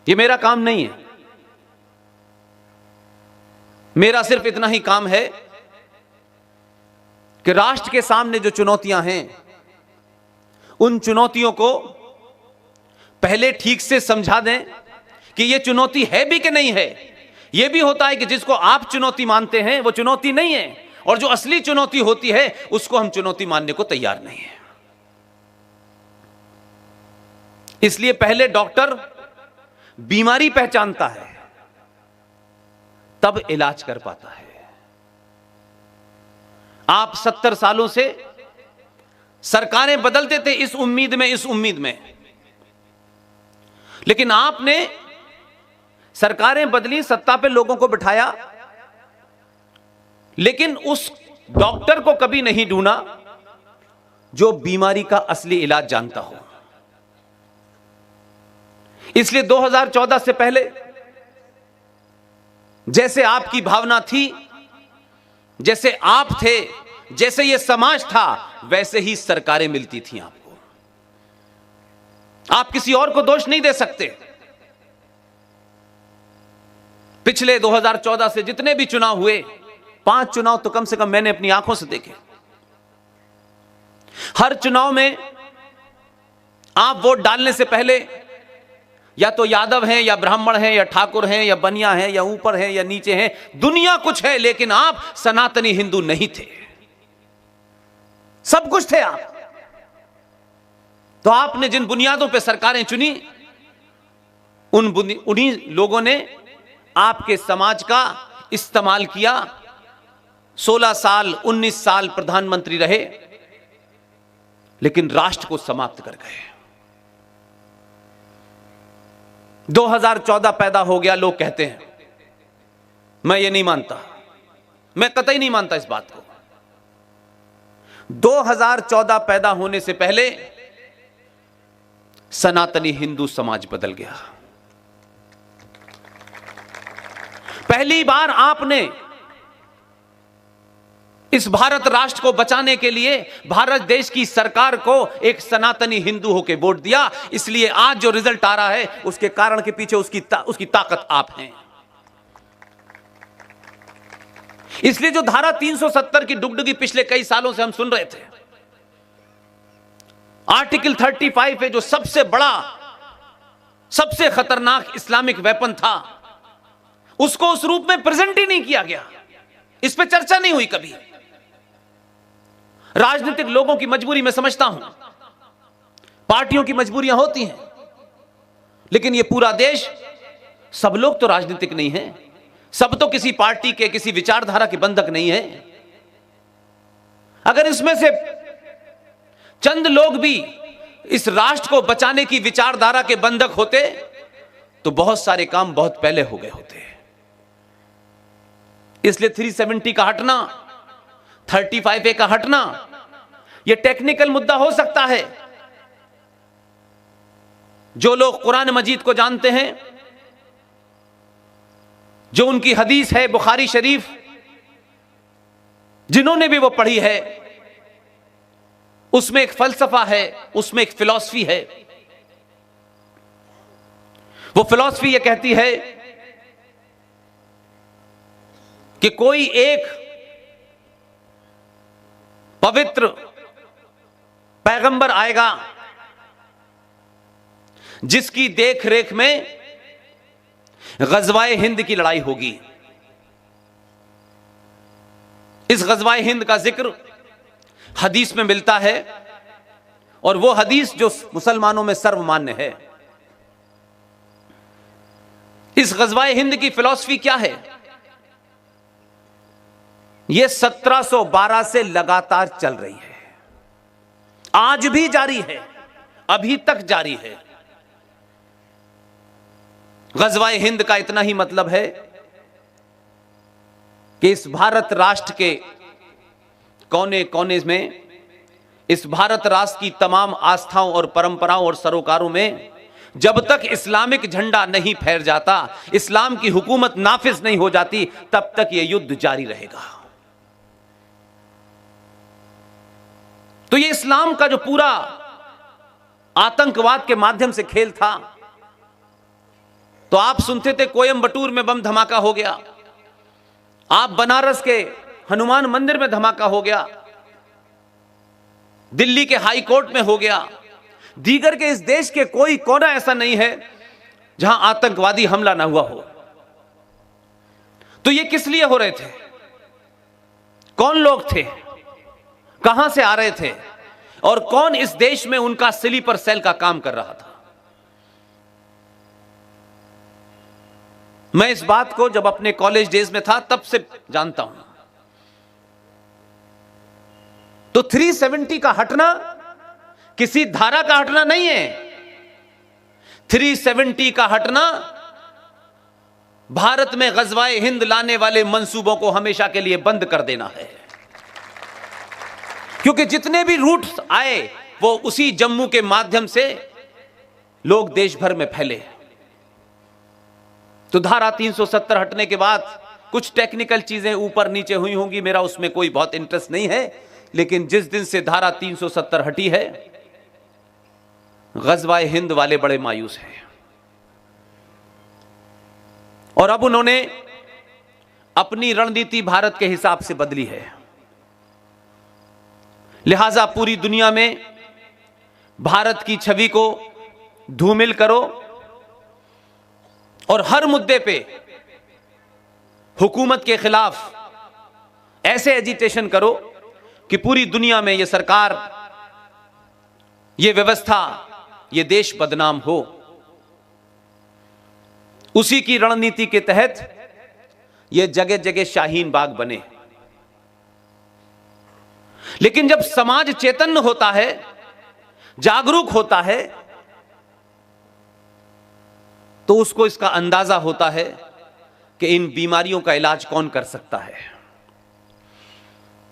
ये मेरा काम नहीं है। मेरा सिर्फ इतना ही काम है कि राष्ट्र के सामने जो चुनौतियां हैं, उन चुनौतियों को पहले ठीक से समझा दें कि यह चुनौती है भी कि नहीं है। यह भी होता है कि जिसको आप चुनौती मानते हैं वो चुनौती नहीं है, और जो असली चुनौती होती है उसको हम चुनौती मानने को तैयार नहीं है। इसलिए पहले डॉक्टर बीमारी पहचानता है, तब इलाज कर पाता है। आप 70 सालों से सरकारें बदलते थे इस उम्मीद में, लेकिन आपने सरकारें बदली, सत्ता पे लोगों को बिठाया, लेकिन उस डॉक्टर को कभी नहीं ढूंढा जो बीमारी का असली इलाज जानता हो। इसलिए 2014 से पहले जैसे आपकी भावना थी, जैसे आप थे, जैसे यह समाज था, वैसे ही सरकारें मिलती थी आपको। आप किसी और को दोष नहीं दे सकते। पिछले 2014 से जितने भी चुनाव हुए, 5 चुनाव तो कम से कम मैंने अपनी आंखों से देखे। हर चुनाव में आप वोट डालने से पहले या तो यादव हैं या ब्राह्मण हैं या ठाकुर हैं या बनिया हैं या ऊपर हैं या नीचे हैं, दुनिया कुछ है लेकिन आप सनातनी हिंदू नहीं थे। सब कुछ थे आप। तो आपने जिन बुनियादों पे सरकारें चुनी, उन्हीं लोगों ने आपके समाज का इस्तेमाल किया। 16 साल 19 साल प्रधानमंत्री रहे, लेकिन राष्ट्र को समाप्त कर गए। 2014 पैदा हो गया लोग कहते हैं, मैं ये नहीं मानता, मैं कतई नहीं मानता इस बात को। 2014 पैदा होने से पहले सनातनी हिंदू समाज बदल गया। पहली बार आपने इस भारत राष्ट्र को बचाने के लिए भारत देश की सरकार को एक सनातनी हिंदू होकर वोट दिया। इसलिए आज जो रिजल्ट आ रहा है उसके कारण के पीछे उसकी ताकत आप हैं। इसलिए जो धारा 370 की डुगडुगी पिछले कई सालों से हम सुन रहे थे, आर्टिकल 35 है जो सबसे बड़ा, सबसे खतरनाक इस्लामिक वेपन था, उसको उस रूप में प्रेजेंट ही नहीं किया गया। इस पे चर्चा नहीं हुई कभी। राजनीतिक लोगों की मजबूरी मैं समझता हूं, पार्टियों की मजबूरियां होती हैं, लेकिन यह पूरा देश, सब लोग तो राजनीतिक नहीं हैं, सब तो किसी पार्टी के, किसी विचारधारा के बंधक नहीं है। अगर इसमें से चंद लोग भी इस राष्ट्र को बचाने की विचारधारा के बंधक होते तो बहुत सारे काम बहुत पहले हो गए होते। इसलिए 370 का हटना, 35A का हटना, यह टेक्निकल मुद्दा हो सकता है। जो लोग कुरान मजीद को जानते हैं, जो उनकी हदीस है बुखारी शरीफ, जिन्होंने भी वो पढ़ी है, उसमें एक फलसफा है, उसमें एक फिलॉसफी है। वो फिलॉसफी ये कहती है कि कोई एक पवित्र पैगंबर आएगा जिसकी देखरेख में गजवाए हिंद की लड़ाई होगी। इस गजवाए हिंद का जिक्र हदीस में मिलता है, और वो हदीस जो मुसलमानों में सर्वमान्य है। इस गजवाए हिंद की फिलॉसफी क्या है? यह 1712 से लगातार चल रही है, आज भी जारी है, अभी तक जारी है। गजवाए हिंद का इतना ही मतलब है कि इस भारत राष्ट्र के कोने कोने में, इस भारत राष्ट्र की तमाम आस्थाओं और परंपराओं और सरोकारों में जब तक इस्लामिक झंडा नहीं फहर जाता, इस्लाम की हुकूमत नाफिज नहीं हो जाती, तब तक यह युद्ध जारी रहेगा। तो यह इस्लाम का जो पूरा आतंकवाद के माध्यम से खेल था, तो आप सुनते थे कोयम्बटूर में बम धमाका हो गया, आप बनारस के हनुमान मंदिर में धमाका हो गया, दिल्ली के हाई कोर्ट में हो गया, दीगर के इस देश के कोई कोना ऐसा नहीं है जहां आतंकवादी हमला ना हुआ हो। तो ये किस लिए हो रहे थे? कौन लोग थे? कहां से आ रहे थे? और कौन इस देश में उनका स्लीपर सेल का काम कर रहा था? मैं इस बात को जब अपने कॉलेज डेज में था तब से जानता हूं। तो 370 का हटना किसी धारा का हटना नहीं है। 370 का हटना भारत में गजवाए हिंद लाने वाले मंसूबों को हमेशा के लिए बंद कर देना है, क्योंकि जितने भी रूट्स आए वो उसी जम्मू के माध्यम से लोग देश भर में फैले। तो धारा 370 हटने के बाद कुछ टेक्निकल चीजें ऊपर नीचे हुई होंगी, मेरा उसमें कोई बहुत इंटरेस्ट नहीं है, लेकिन जिस दिन से धारा 370 हटी है, गजवाए हिंद वाले बड़े मायूस हैं। और अब उन्होंने अपनी रणनीति भारत के हिसाब से बदली है। लिहाजा पूरी दुनिया में भारत की छवि को धूमिल करो और हर मुद्दे पे हुकूमत के खिलाफ ऐसे एजिटेशन करो कि पूरी दुनिया में यह सरकार, यह व्यवस्था, यह देश बदनाम हो। उसी की रणनीति के तहत यह जगह जगह शाहीन बाग बने। लेकिन जब समाज चैतन्य होता है, जागरूक होता है, तो उसको इसका अंदाजा होता है कि इन बीमारियों का इलाज कौन कर सकता है।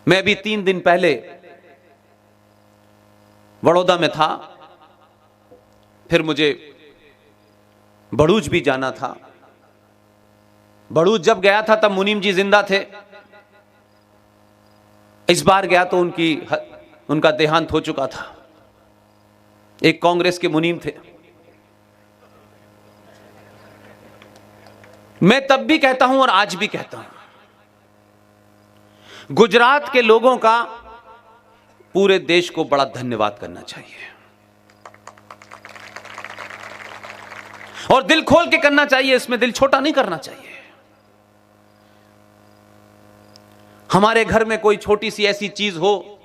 मैं भी 3 दिन पहले बड़ौदा में था, फिर मुझे भड़ूच भी जाना था। भड़ूच जब गया था तब मुनीम जी जिंदा थे, इस बार गया तो उनका देहांत हो चुका था। एक कांग्रेस के मुनीम थे। मैं तब भी कहता हूं और आज भी कहता हूं, गुजरात के लोगों का पूरे देश को बड़ा धन्यवाद करना चाहिए और दिल खोल के करना चाहिए, इसमें दिल छोटा नहीं करना चाहिए। हमारे घर में कोई छोटी सी ऐसी चीज हो,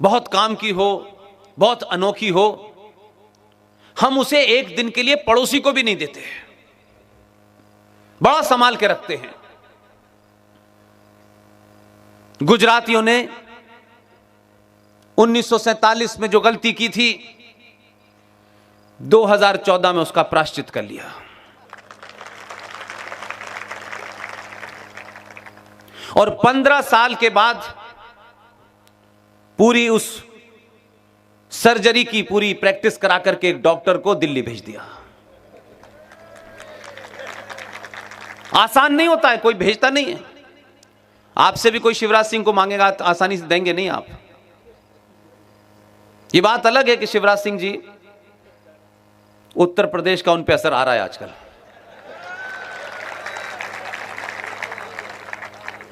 बहुत काम की हो, बहुत अनोखी हो, हम उसे एक दिन के लिए पड़ोसी को भी नहीं देते, बड़ा संभाल के रखते हैं। गुजरातियों ने 1947 में जो गलती की थी, 2014 में उसका प्रायश्चित कर लिया। और 15 साल के बाद पूरी उस सर्जरी की पूरी प्रैक्टिस करा करके एक डॉक्टर को दिल्ली भेज दिया। आसान नहीं होता है, कोई भेजता नहीं है। आपसे भी कोई शिवराज सिंह को मांगेगा तो आसानी से देंगे नहीं आप। ये बात अलग है कि शिवराज सिंह जी, उत्तर प्रदेश का उन पे असर आ रहा है आजकल,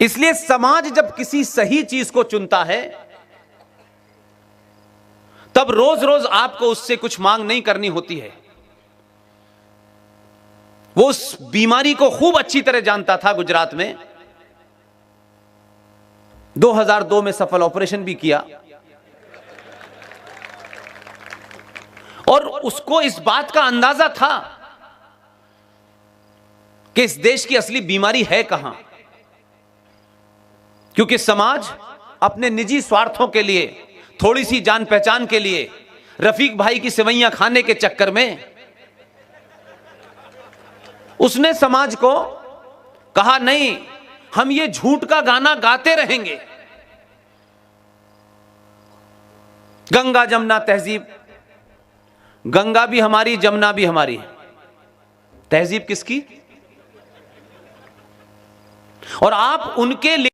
इसलिए समाज जब किसी सही चीज को चुनता है तब रोज रोज आपको उससे कुछ मांग नहीं करनी होती है। वो उस बीमारी को खूब अच्छी तरह जानता था। गुजरात में 2002 में सफल ऑपरेशन भी किया और उसको इस बात का अंदाजा था कि इस देश की असली बीमारी है कहां, क्योंकि समाज अपने निजी स्वार्थों के लिए, थोड़ी सी जान पहचान के लिए, रफीक भाई की सेवैयां खाने के चक्कर में उसने समाज को कहा नहीं, हम ये झूठ का गाना गाते रहेंगे। गंगा जमुना तहजीब, गंगा भी हमारी, जमुना भी हमारी, तहजीब किसकी? और आप उनके लिए